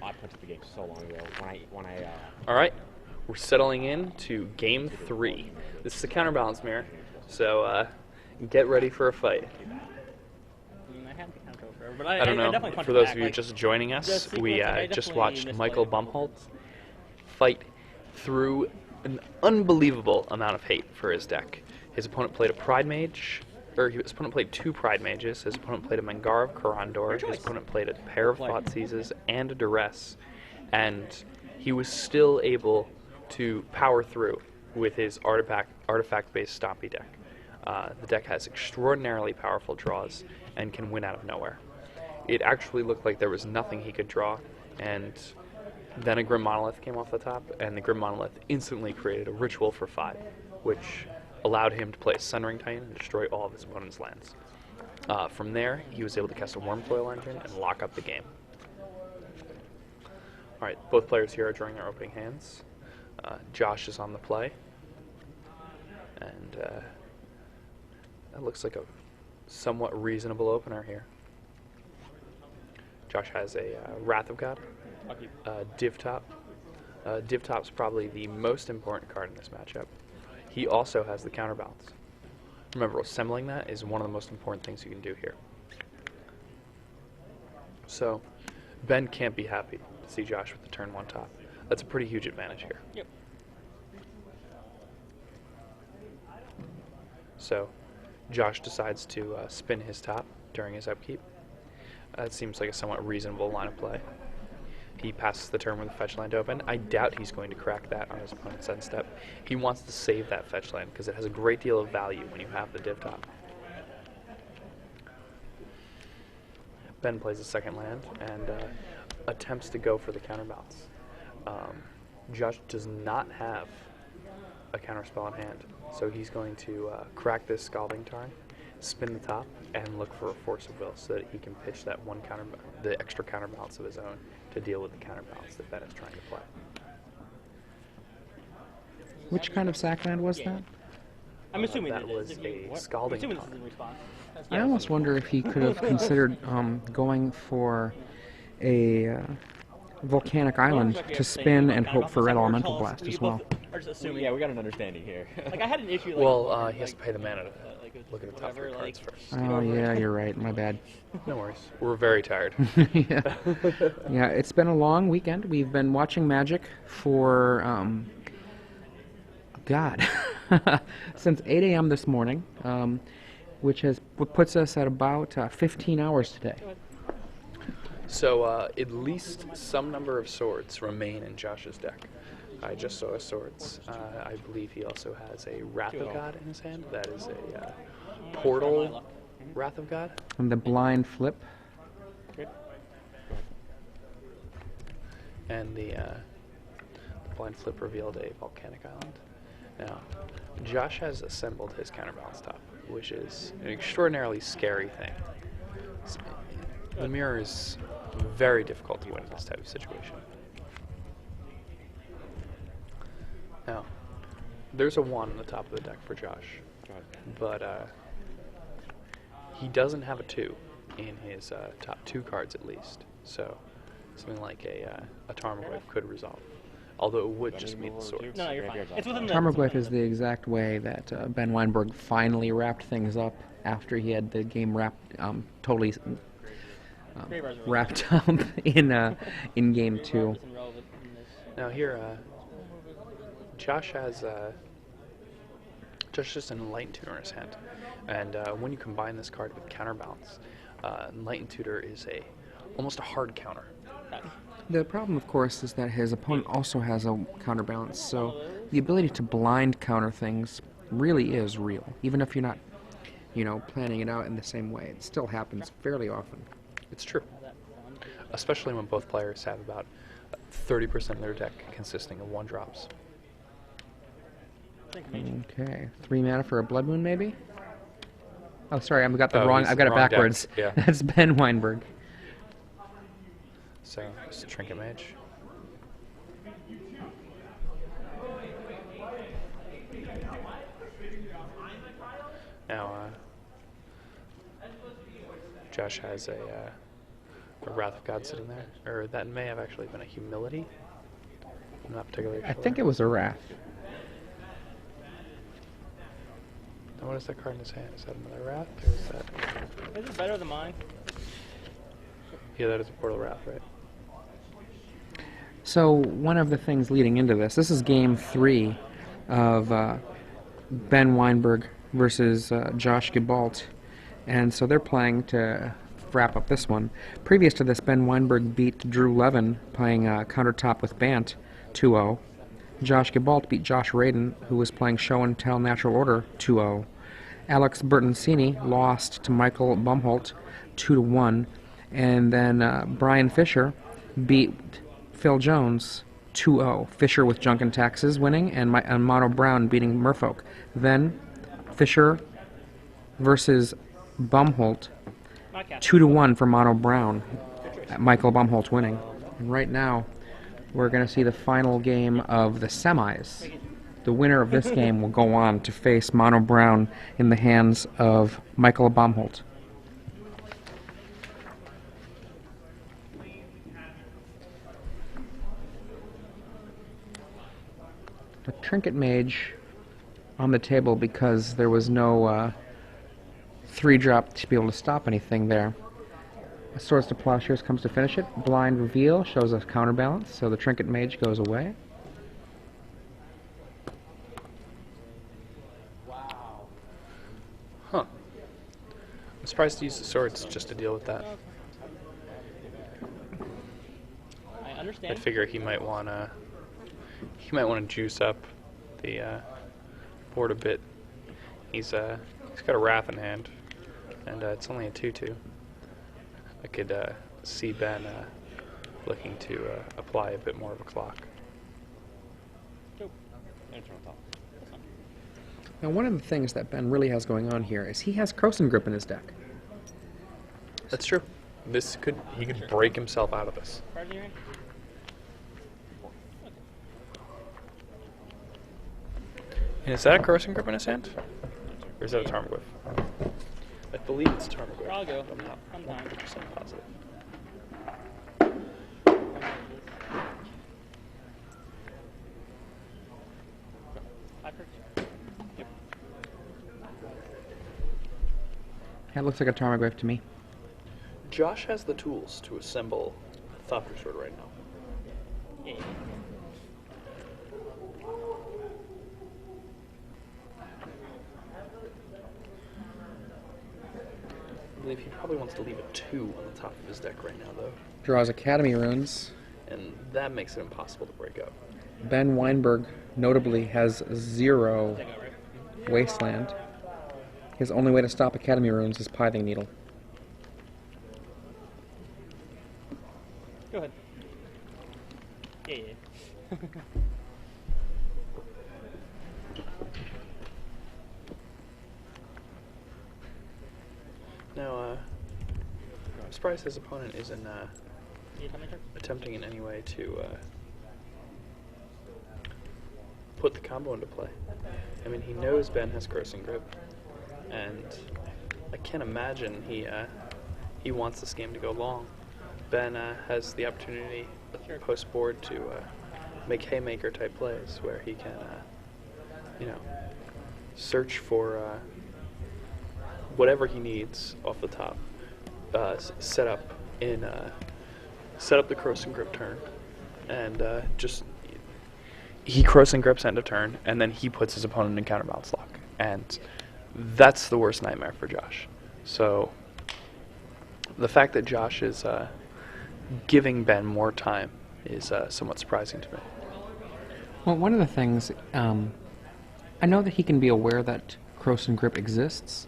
I put the game so long ago when I All right, we're settling in to Game 3. This is a counterbalance mirror, so get ready for a fight. I don't know, for those of you just joining us, we just watched Michael Bumholtz fight through an unbelievable amount of hate for his deck. His opponent played a Pride Mage, or his opponent played 2 Pride Mages, his opponent played a Mengar of Corondor, his opponent played a pair of Thoughtseizes and a Duress, and he was still able to power through with his artifact-based Stompy deck. The deck has extraordinarily powerful draws and can win out of nowhere. It actually looked like there was nothing he could draw, and then a Grim Monolith came off the top, and the Grim Monolith instantly created a ritual for 5, which allowed him to play a Sunring Titan and destroy all of his opponent's lands. From there, he was able to cast a Wormcoil Engine and lock up the game. Alright, both players here are drawing their opening hands. Josh is on the play, and that looks like a somewhat reasonable opener here. Josh has a Wrath of God, Div Top. Div Top's probably the most important card in this matchup. He also has the Counterbalance. Remember, assembling that is one of the most important things you can do here. So, Ben can't be happy to see Josh with the turn 1 top. That's a pretty huge advantage here. Yep. So, Josh decides to spin his top during his upkeep. That seems like a somewhat reasonable line of play. He passes the turn with a fetch land open. I doubt he's going to crack that on his opponent's end step. He wants to save that fetch land because it has a great deal of value when you have the div top. Ben plays a second land and attempts to go for the counterbalance. Josh does not have a counterspell in hand, so he's going to crack this Scalding Tarn, spin the top, and look for a Force of Will so that he can pitch that the extra counterbalance of his own to deal with the counterbalance that Ben is trying to play. Which kind of sack land was that? I'm assuming that was a Scalding Tarn. I almost wonder if he could have considered going for a volcanic island to spin and hope for Red Elemental Blast as well. Yeah, we got an understanding here. Like I had an issue. Well, he has to pay the mana to look at the top 3 cards first. Oh yeah, you're right. My bad. No worries. We're very tired. Yeah. Yeah, it's been a long weekend. We've been watching Magic for God, since 8 a.m. this morning, which puts us at about 15 hours today. So at least some number of swords remain in Josh's deck. I just saw swords. I believe he also has a Wrath of God in his hand. That is a Portal Wrath of God. And the blind flip. And the blind flip revealed a Volcanic Island. Now, Josh has assembled his counterbalance top, which is an extraordinarily scary thing. The mirror is very difficult to win in this type of situation. Now, there's a 1 on the top of the deck for Josh, but he doesn't have a 2 in his top 2 cards at least, so something like a Tarmogoyf could resolve, although it would just mean the swords. No, you're fine. It's within the Tarmogoyf is the exact way that Ben Weinberg finally wrapped things up after he had the game totally wrapped up in game 2. Now here, Josh has just an Enlightened Tutor in his hand, and when you combine this card with Counterbalance, Enlightened Tutor is almost a hard counter. The problem, of course, is that his opponent also has a counterbalance, so the ability to blind counter things really is real, even if you're not, planning it out in the same way. It still happens fairly often. It's true, especially when both players have about 30% of their deck consisting of 1-drops. Okay, 3 mana for a Blood Moon, maybe? Oh, sorry, I've got the wrong. I've got it wrong backwards. Yeah. That's Ben Weinberg. So, it's a Trinket Mage. Now, Josh has a a Wrath of God sitting there. Or that may have actually been a Humility. I'm not particularly sure. I think it was a Wrath. And what is that card in his hand? Is that another Wrath? Or is that... Is it better than mine? Yeah, that is a Portal Wrath, right? So one of the things leading into this is Game 3 of Ben Weinberg versus Josh Guibault. And so they're playing to wrap up this one. Previous to this, Ben Weinberg beat Drew Levin playing countertop with Bant 2-0. Josh Guibault beat Josh Radin, who was playing Show and Tell Natural Order 2-0. Alex Bertoncini lost to Michael Bumholt 2-1. And then Brian Fisher beat Phil Jones 2-0. Fisher with Junk and Taxes winning, and Mono Brown beating Merfolk. Then Fisher versus Bumholt 2-1 for Mono Brown. Michael Bumholt winning. And right now, we're going to see the final game of the semis. The winner of this game will go on to face Mono Brown in the hands of Michael Bumholt. A Trinket Mage on the table because there was no 3-drop to be able to stop anything there. Swords to Plowshares comes to finish it. Blind Reveal shows us Counterbalance, so the Trinket Mage goes away. Huh. I'm surprised to use the swords just to deal with that. I understand. I figure he might wanna juice up the board a bit. He's got a Wrath in hand, and it's only a 2/2. I could see Ben looking to apply a bit more of a clock. Now, one of the things that Ben really has going on here is he has Krosan Grip in his deck. That's true. He could break himself out of this. And is that a Krosan Grip in his hand? Or is that a Tarmogoyf? I believe it's a Tarmogoyf. I'll go. I'm not I'm fine. 100% positive. Yep. That looks like a Tarmogoyf to me. Josh has the tools to assemble a Thopter Sword right now. Yeah. I believe he probably wants to leave a 2 on the top of his deck right now, though. Draws Academy Runes. And that makes it impossible to break up. Ben Weinberg, notably, has 0 Wasteland. His only way to stop Academy Runes is Pithing Needle. Go ahead. Yeah. Now, I'm surprised his opponent isn't attempting in any way to put the combo into play. I mean, he knows Ben has Krosan Grip, and I can't imagine he wants this game to go long. Ben has the opportunity post-board to make haymaker type plays where he can, search for whatever he needs off the top. Set up the Krosan Grip turn, and he Krosan Grips end of turn, and then he puts his opponent in counterbalance lock, and that's the worst nightmare for Josh. So the fact that Josh is giving Ben more time is somewhat surprising to me. Well, one of the things, I know that he can be aware that Krosan Grip exists,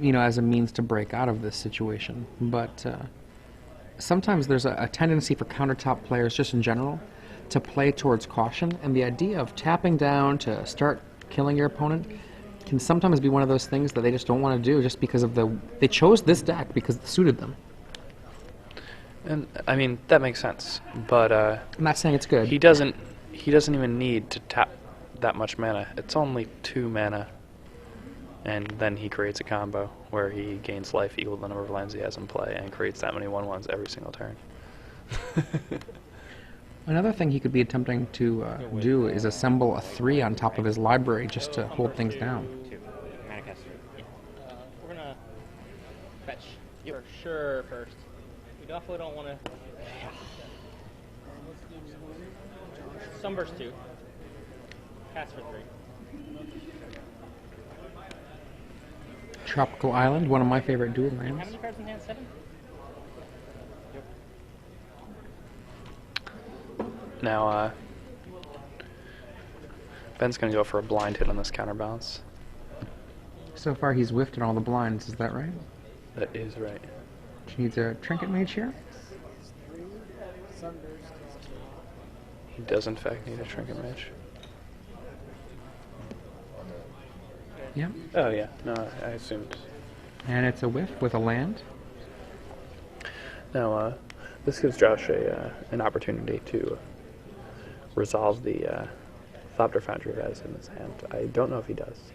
as a means to break out of this situation, but sometimes there's a tendency for countertop players just in general to play towards caution, and the idea of tapping down to start killing your opponent can sometimes be one of those things that they just don't want to do just because of they chose this deck because it suited them. And I mean, that makes sense, but I'm not saying it's good. He doesn't even need to tap that much mana. It's only 2 mana, and then he creates a combo where he gains life equal to the number of lands he has in play and creates that many 1/1s every single turn. Another thing he could be attempting to do is assemble a 3 on top of his library just to hold things down. Mana caster. Yeah. We're gonna fetch for sure first. We definitely don't want to. Sunburst 2. Cast for 3. Tropical Island, one of my favorite dual How lands. many cards in hand? 7? Now, Ben's going to go for a blind hit on this counterbalance. So far he's whiffed on all the blinds, is that right? That is right. She needs a Trinket Mage here. He does, in fact, need a Trinket Mage. Yep. Oh, yeah. No, I assumed. And it's a whiff with a land. Now, this gives Josh an opportunity to resolve the Thopter Foundry he has in his hand. I don't know if he does.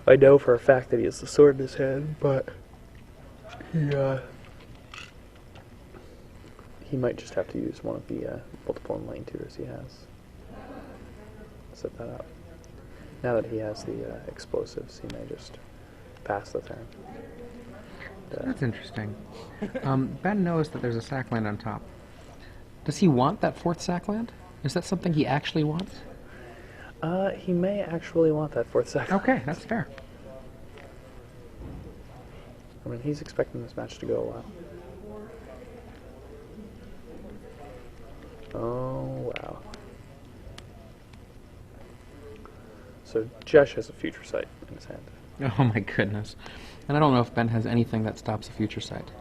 I know for a fact that he has the sword in his hand, but he might just have to use one of the multiple enlightened tutors he has. Set that up. Now that he has the explosives, he may just pass the turn. That's interesting. Ben knows that there's a sack land on top. Does he want that 4th sack land? Is that something he actually wants? He may actually want that 4th sack. Okay, that's fair. I mean, he's expecting this match to go a while. Oh, wow. So Josh has a future sight in his hand. Oh my goodness. And I don't know if Ben has anything that stops a future sight.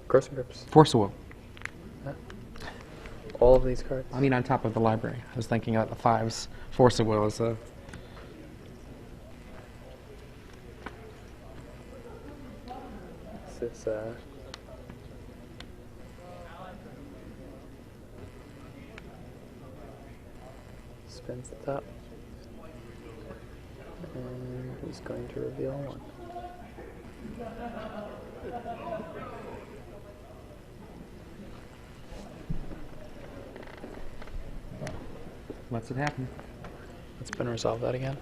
Crossing Grips. Force of Will. Huh? All of these cards? I mean, on top of the library. I was thinking about the 5s. Force of Will is a... This spins the top. And he's going to reveal 1. Lets it happen. Let's Ben resolve that again.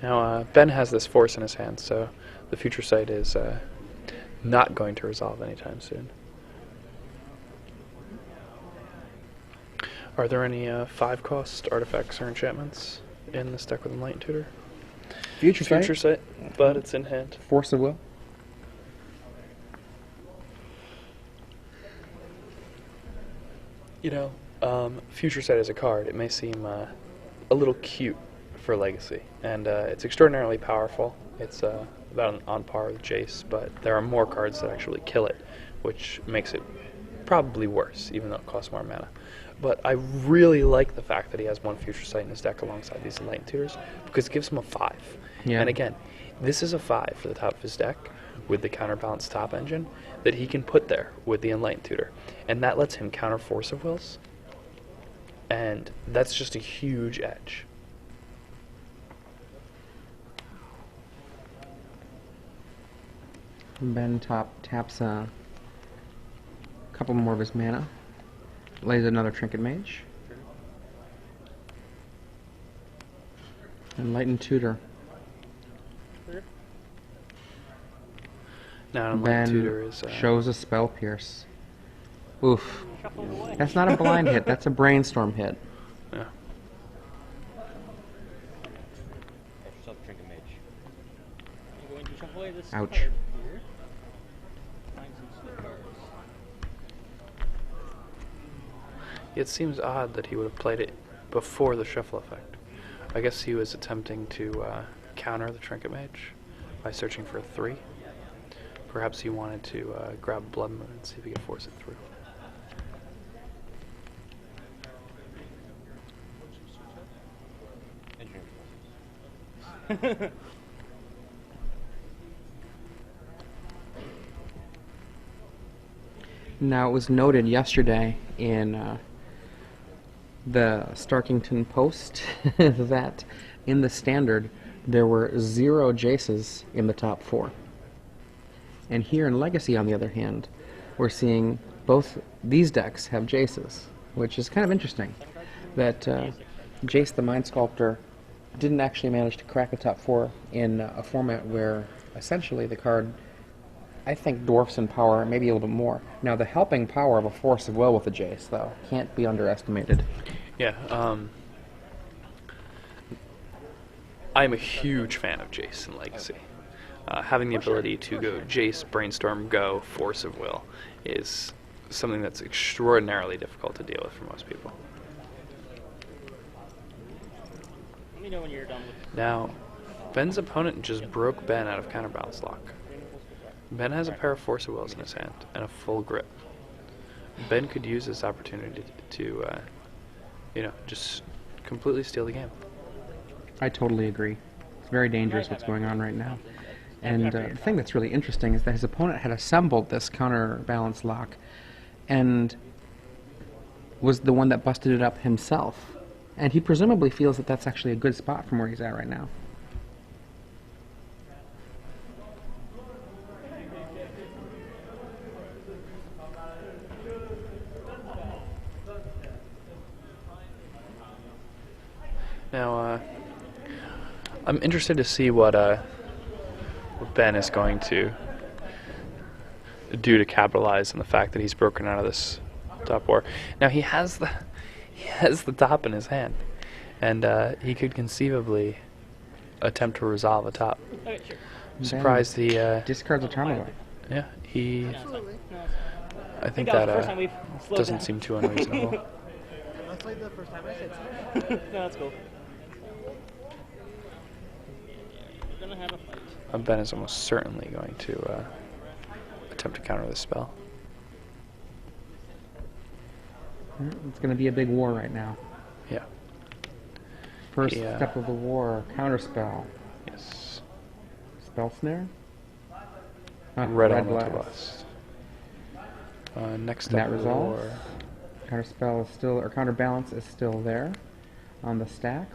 Now, Ben has this force in his hand, so the future sight is not going to resolve anytime soon. Are there any 5-cost artifacts or enchantments in this deck with Enlightened Tutor? Future sight, but it's in hand. Force of Will. You know, Future Sight as a card, it may seem a little cute for Legacy, and it's extraordinarily powerful. It's about on par with Jace, but there are more cards that actually kill it, which makes it probably worse, even though it costs more mana. But I really like the fact that he has 1 Future Sight in his deck alongside these Enlightened Tutors, because it gives him a 5. Yeah. And again, this is a 5 for the top of his deck with the Counterbalance top engine that he can put there with the Enlightened Tutor. And that lets him counter Force of Wills, and that's just a huge edge. Ben taps a couple more of his mana. Lays another Trinket Mage. Enlightened Tutor. Now, Enlightened Tutor Ben is shows a Spell Pierce. Oof. That's not a blind hit, that's a brainstorm hit. yeah. Trinket Mage. I'm going to shuffle away this Ouch. card here. Find some slip cards. It seems odd that he would have played it before the shuffle effect. I guess he was attempting to counter the Trinket Mage by searching for a 3. Perhaps he wanted to grab Blood Moon and see if he could force it through. Now, it was noted yesterday in the Starkington Post that in the standard there were 0 Jaces in the top 4. And here in Legacy, on the other hand, we're seeing both these decks have Jaces, which is kind of interesting. That Jace the Mind Sculptor didn't actually manage to crack the top 4 in a format where essentially the card, I think, dwarfs in power, maybe a little bit more. Now, the helping power of a Force of Will with a Jace, though, can't be underestimated. Yeah, I'm a huge fan of Jace in Legacy. Having the ability to go Jace, Brainstorm, go, Force of Will is something that's extraordinarily difficult to deal with for most people. Let me know when you're done with. Now, Ben's opponent just broke Ben out of Counterbalance lock. Ben has a pair of Force of Wills in his hand and a full grip. Ben could use this opportunity to, just completely steal the game. I totally agree. It's very dangerous what's going on right now. And the thing that's really interesting is that his opponent had assembled this Counterbalance lock and was the one that busted it up himself. And he presumably feels that that's actually a good spot from where he's at right now. Now, I'm interested to see what Ben is going to do to capitalize on the fact that he's broken out of this top 4. Now he has the top in his hand, and he could conceivably attempt to resolve a top. Okay, sure. I'm surprised he discards a Tarmogoyf. yeah, he. Absolutely. No. I think that was the that first time we've slowed doesn't down. seem too unreasonable. That's like the first time I said so. No, that's cool. We're gonna have a fight. Ben is almost certainly going to attempt to counter this spell. It's going to be a big war right now. Yeah. First step of the war, counterspell. Yes. Spell snare? Red Elemental Blast. Next step that of the resolves. war. Counterspell is still, or counterbalance is still there on the stack.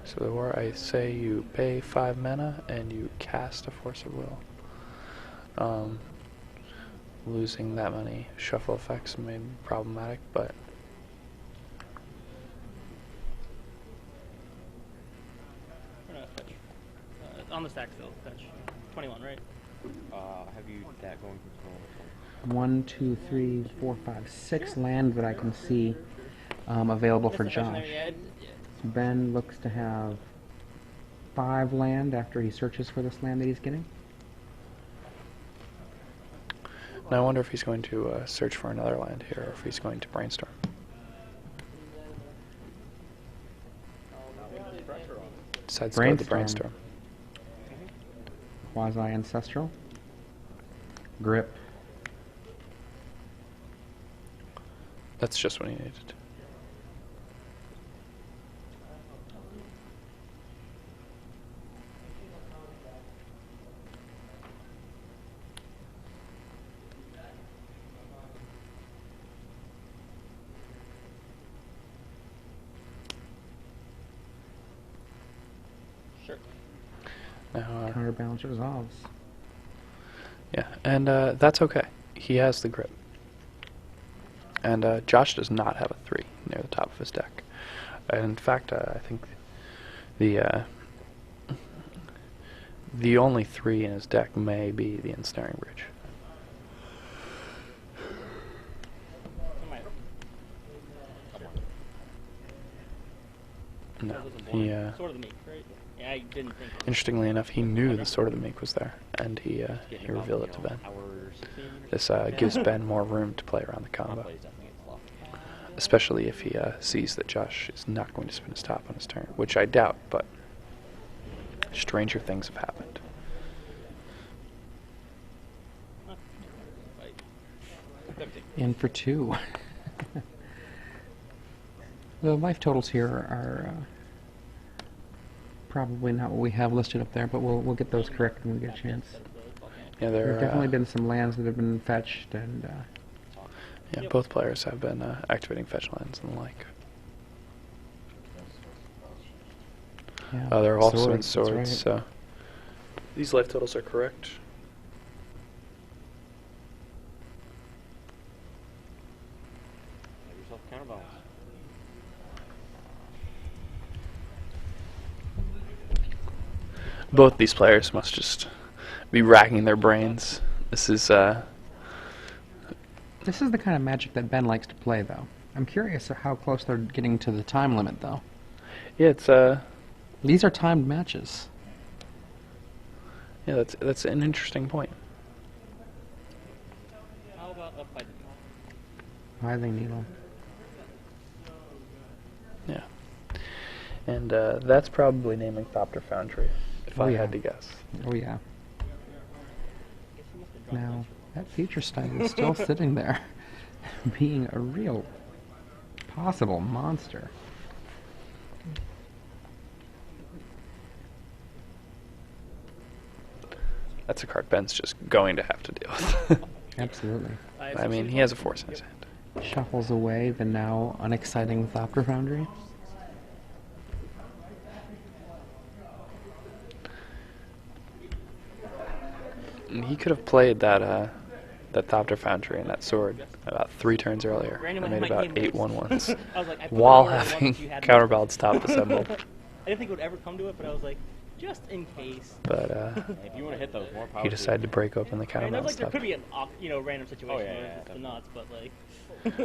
So the war, I say you pay 5 mana and you cast a Force of Will. Losing that many shuffle effects may be problematic, but We're gonna fetch. On the stack still, fetch. 21, right? Have you that going control? 1, 2, 3, 4, 5, 6 land that I can see available for Josh. Ben looks to have 5 land after he searches for this land that he's getting. now I wonder if he's going to search for another land here, or if he's going to brainstorm. Decides to go with the brainstorm. Quasi-ancestral. Grip. That's just what he needed. Sure. Now, Counterbalance resolves. yeah, and that's okay. He has the grip. And Josh does not have a 3 near the top of his deck. In fact, I think the only 3 in his deck may be the Ensnaring Bridge. No, he. Sword of the Meek, right? Yeah, I didn't think. Interestingly enough, he knew the Sword of the Meek was there, and he revealed it to Ben. This gives Ben more room to play around the combo, especially if he sees that Josh is not going to spin his top on his turn, which I doubt, but stranger things have happened. In for 2. The life totals here are probably not what we have listed up there, but we'll get those correct when we get a chance. Yeah, There have definitely been some lands that have been fetched, and Yeah, Yep. both players have been activating fetch lands and the like. Yeah. Oh, they're also in Swords, swords, that's right. so these life totals are correct. Have yourself a counterbalance. Both these players must just be racking their brains. This is This is the kind of Magic that Ben likes to play, though. I'm curious how close they're getting to the time limit, though. yeah, it's These are timed matches. yeah, that's an interesting point. How about a fight? Rising Needle. Yeah, and that's probably naming Thopter Foundry, if Oh, I yeah. had to guess. Oh, yeah. Guess he must have dropped Now, that. that future state is still sitting there, being a real possible monster. That's a card Ben's just going to have to deal with. Absolutely. I mean, he has a force in his hand. Shuffles away the now unexciting Thopter Foundry. And he could have played that Thopter Foundry and that sword about 3 turns earlier. Randomly And made had my about game 8 1/1s I was like, I put while the order of the having ones you had in Counterbalance top assembled. I didn't think it would ever come to it, but I was like, just in case. But If you want to hit those, more power he to decided to you. break open the I mean, Counterbalance there top. could be an random situation Oh, yeah, where yeah, it's the definitely. nuts, but like.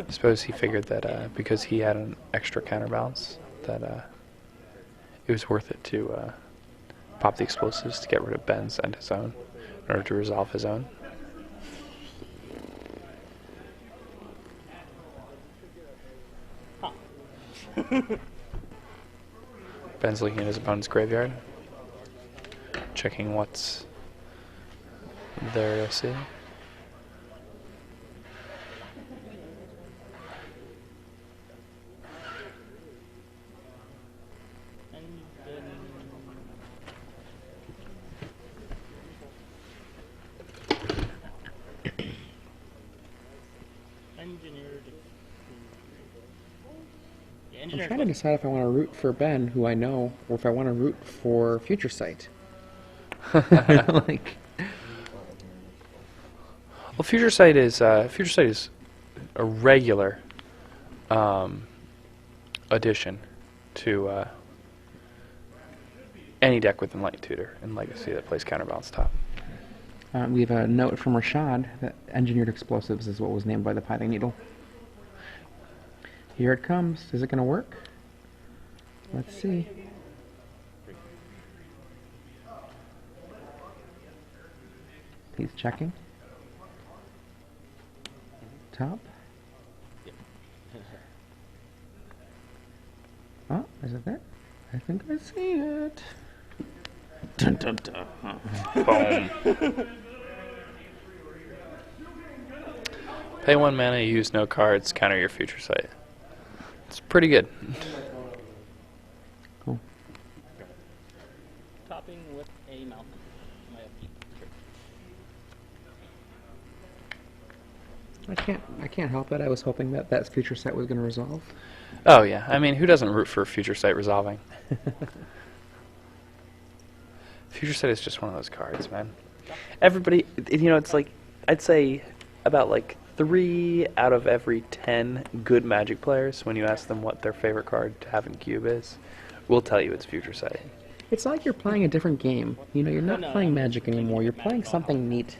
I suppose he figured that because he had an extra Counterbalance, that it was worth it to pop the explosives to get rid of Ben's and his own in order to resolve his own. Ben's looking at his opponent's graveyard, checking what's there to see. And then engineered. Yeah, I'm engineered. trying to decide if I want to root for Ben, who I know, or if I want to root for Future Sight. Like, Well, Future Sight is a regular addition to any deck with Enlightened Tutor and Legacy that plays Counterbalance top. we have a note from Rashad that Engineered Explosives is what was named by the Pithing Needle. Here it comes. Is it going to work? Let's see. He's checking. Top. Oh, is it there? I think I see it. Dun, dun, dun. Boom. Pay 1 mana, use no cards, counter your Future Sight. It's pretty good. Cool. Topping with a mountain. My upkeep. Sure. I can't help it. I was hoping that that Future Sight was going to resolve. Oh yeah, I mean, who doesn't root for Future Sight resolving? Future Sight is just one of those cards, man. Everybody, it's like, I'd say about like 3 out of every 10 good Magic players, when you ask them what their favorite card to have in cube is, will tell you it's Future Sight. It's like you're playing a different game. You know, you're not playing Magic anymore. You're playing something neat.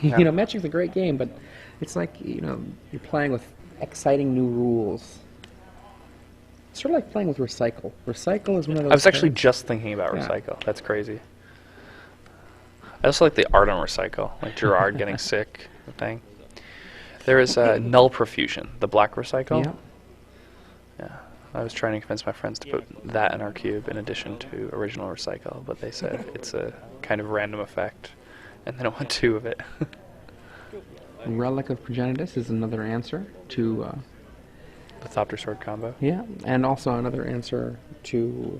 You know, Magic's a great game, but it's like, you're playing with exciting new rules. It's sort of like playing with Recycle. Recycle is one of those I was actually cards- just thinking about Yeah. Recycle. That's crazy. I also like the art on Recycle, like Gerard getting sick thing. There is Null Profusion, the black Recycle. Yeah. Yeah, I was trying to convince my friends to put that in our cube in addition to original Recycle, but they said it's a kind of random effect, and they don't want 2 of it. Relic of Progenitus is another answer to, The Thopter Sword combo. yeah, and also another answer to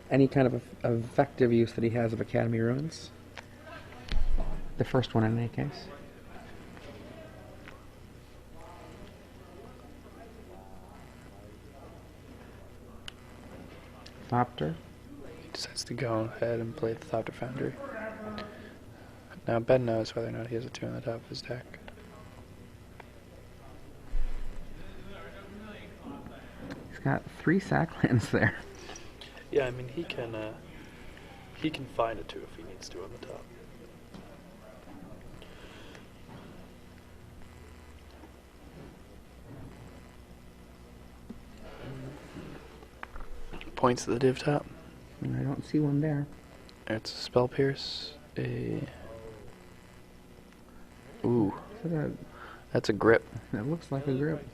any kind of effective use that he has of Academy Ruins. The first one in any case. Thopter. He decides to go ahead and play the Thopter Foundry. Now Ben knows whether or not he has a 2 on the top of his deck. He's got 3 sack lands there. Yeah, I mean he can find a 2 if he needs to on the top. Points to the div top. I don't see one there. It's a Spell Pierce. Ooh, that's a grip. That looks like a grip.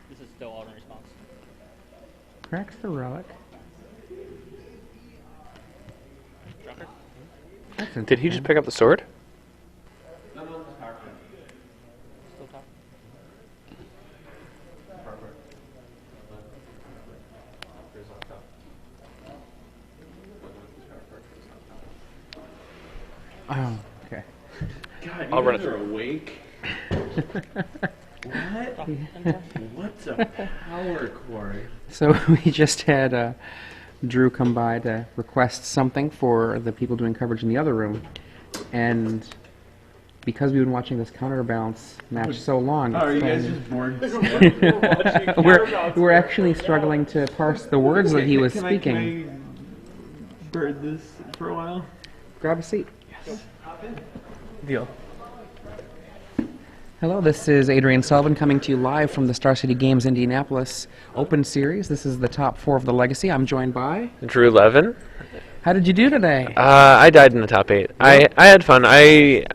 This is still auto response. Cracks the relic. Dropper. Did he just pick up the sword? Still top. Oh, okay. God, I'll run it through. through. Awake. What? What's a power quarry? So we just had Drew come by to request something for the people doing coverage in the other room, and because we've been watching this Counterbalance match so long, Oh, are you guys it's just bored? been- we're actually struggling to parse the words that he was speaking. Can I bird this for a while? Grab a seat. Deal. Hello, this is Adrian Sullivan coming to you live from the Star City Games Indianapolis Open Series. This is the top 4 of the Legacy. I'm joined by... Drew Levin. How did you do today? I died in the top 8. I had fun. I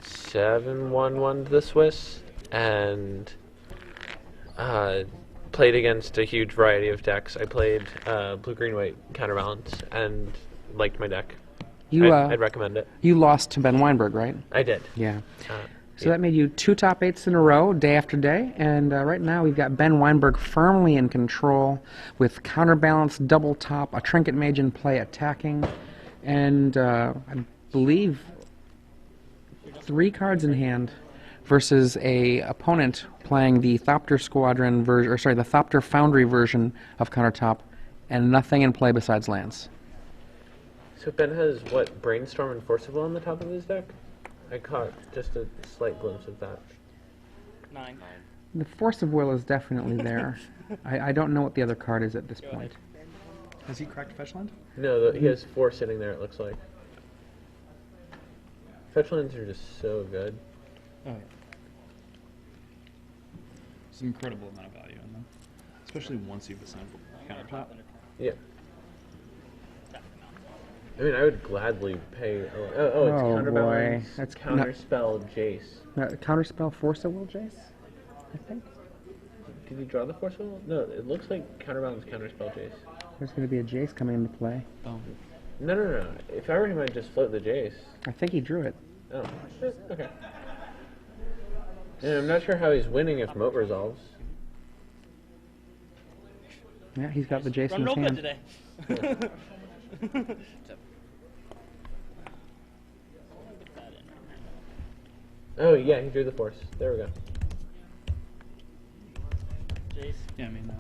7-1-1 the Swiss and played against a huge variety of decks. I played blue, green, white counterbalance and liked my deck. I'd recommend it. You lost to Ben Weinberg, right? I did. Yeah. So that made you 2 top 8s in a row, day after day, and right now we've got Ben Weinberg firmly in control with Counterbalance, double top, a Trinket Mage in play attacking, and I believe 3 cards in hand versus a opponent playing the Thopter Squadron version, or sorry, the Thopter Foundry version of Countertop, and nothing in play besides lands. So Ben has, what, Brainstorm and Forcible on the top of his deck? I caught just a slight glimpse of that. 9. The Force of Will is definitely there. I don't know what the other card is at this point. Has he cracked Fetchland? No, he has 4 sitting there, it looks like. Fetchlands are just so good. Oh, yeah. It's an incredible amount of value in them. Especially once you've assigned countertop. Yeah. I mean, I would gladly pay. It's Oh, Counterbalance, boy. That's Counterspell, Jace. Counterspell Force of Will, Jace? I think. Did he draw the Force Will? No, it looks like Counterbalance, Counterspell, Jace. There's going to be a Jace coming into play. Oh. No. If I were him, I'd just float the Jace. I think he drew it. Oh, okay. And I'm not sure how he's winning if Moat resolves. Yeah, he's got the Jace in Run his real hand. good today. Oh, yeah, he drew the Force. There we go. Jace. Yeah, I mean,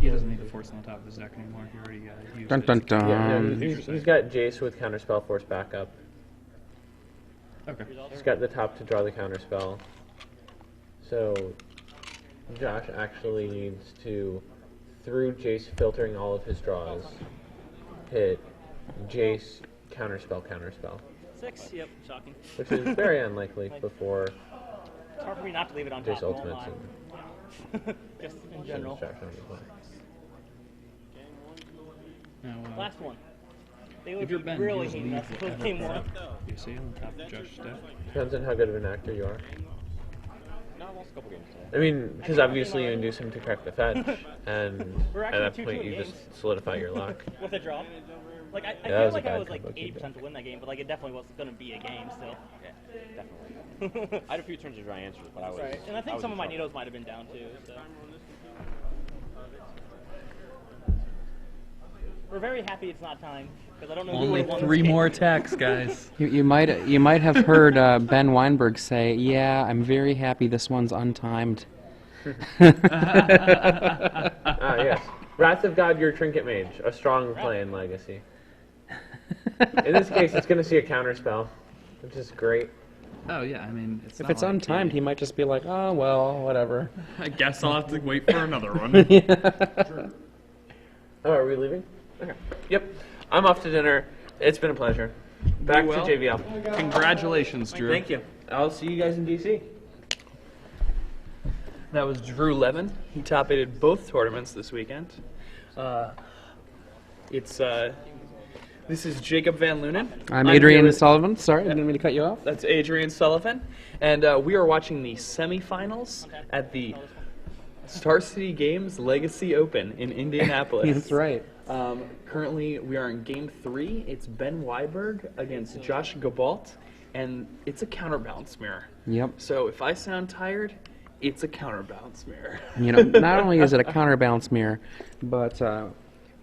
he doesn't need to force on the top of his deck anymore. He already used Dun it. dun dun. Yeah, no, he's got Jace with Counterspell Force backup. Okay. He's got the top to draw the Counterspell. So, Josh actually needs to, through Jace filtering all of his draws, hit Jace, Counterspell. 6, yep, shocking. Which is very unlikely before It's hard for me not to leave it on Jace top. Ultimates and Just in some general. distraction on the play. Now, Last one. They if would you're be Ben, really you just hating leave us if it whatever came more. card you see on the top of Josh's deck. Depends on how good of an actor you are. No, I lost a couple games today. I mean, because obviously you induce him to crack the fetch, and We're at actually that point 2-2 you in just games. solidify your luck. With a draw. Like, I that feel was a like I bad was like combo keeper. 80% to win that game, but like it definitely was going to be a game still. Yeah, definitely. I had a few turns to dry answers, but I was. Right. And I think was some in of my trouble. Nitos might have been down too. So. We're very happy it's not time because I don't know who Only would have won 3 this more game. attacks, guys. You might have heard Ben Weinberg say, "Yeah, I'm very happy this one's untimed." Yes. Wrath of God, your Trinket Mage, a strong play in Legacy. In this case, it's going to see a counter spell, which is great. Oh yeah, I mean, it's If not it's like untimed, he might just be like, "Oh well, whatever." I guess I'll have to wait for another one. Oh, are we leaving? Okay. Yep. I'm off to dinner. It's been a pleasure. Back to well. JVL. Congratulations, Drew. Thank you. I'll see you guys in DC. That was Drew Levin. He top-aided both tournaments this weekend. This is Jacob Van Lunen. I'm here Adrian with- Sullivan. Sorry, I didn't mean to cut you off. That's Adrian Sullivan. And we are watching the semifinals at the Star City Games Legacy Open in Indianapolis. That's right. Currently, we are in Game 3. It's Ben Weinberg against Josh Guibault, and it's a counterbalance mirror. Yep. So if I sound tired, it's a counterbalance mirror. You know, not only is it a counterbalance mirror, but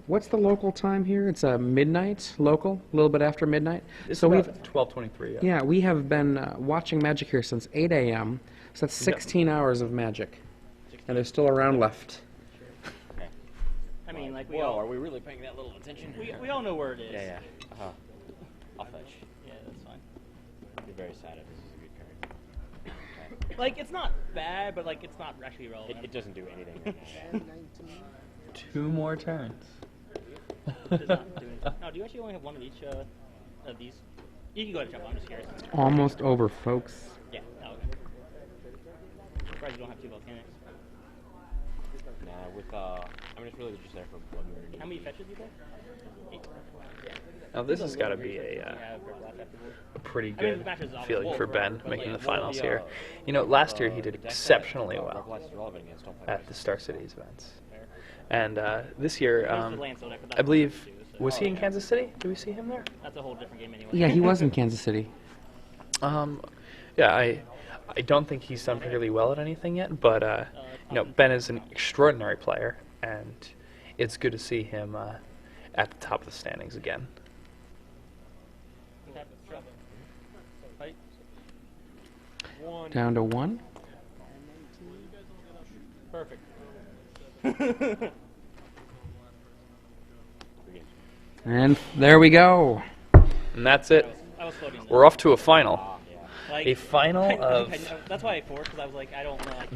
what's the local time here? It's midnight local, a little bit after midnight. It's So about we've 12:23. yeah, we have been watching Magic here since 8 a.m. So that's 16 hours of Magic, and there's still a round left. I mean, like we Whoa, all are we really paying that little attention? we all know where it is. Yeah. I'll fetch. Yeah, that's fine. I'd be very sad if this is a good card. Like it's not bad, but like it's not actually relevant. It doesn't do anything right now. 2 more turns. It does not do anything. No, do you actually only have one of each of these? You can go ahead and jump. I'm just curious. Almost over, folks. Yeah. No, okay. Surprised you don't have 2 volcanics. Nah, with I'm just really just there for blood murder. How many fetches do you play? 8. Now this has got to be You a have for black afterwards. pretty I mean, good the match is obvious. feeling for Ben But, making like, the finals here. You know, last year he did exceptionally well Relevant against don't play at the versus. Star Cities events. And this year, Most of the land, so that- I believe, too, so- was he in Kansas City? Did we see him there? That's a whole different game anyway. Yeah, he was in Kansas City. Yeah, I don't think he's done particularly well at anything yet, but you know, Ben is an extraordinary player, and it's good to see him at the top of the standings again. Okay, sure. Fight. Down to 1. Perfect. And there we go. And that's it. I was floating. We're off to a final. Like, A final of that's why I forced, because I was like, I don't know. Like,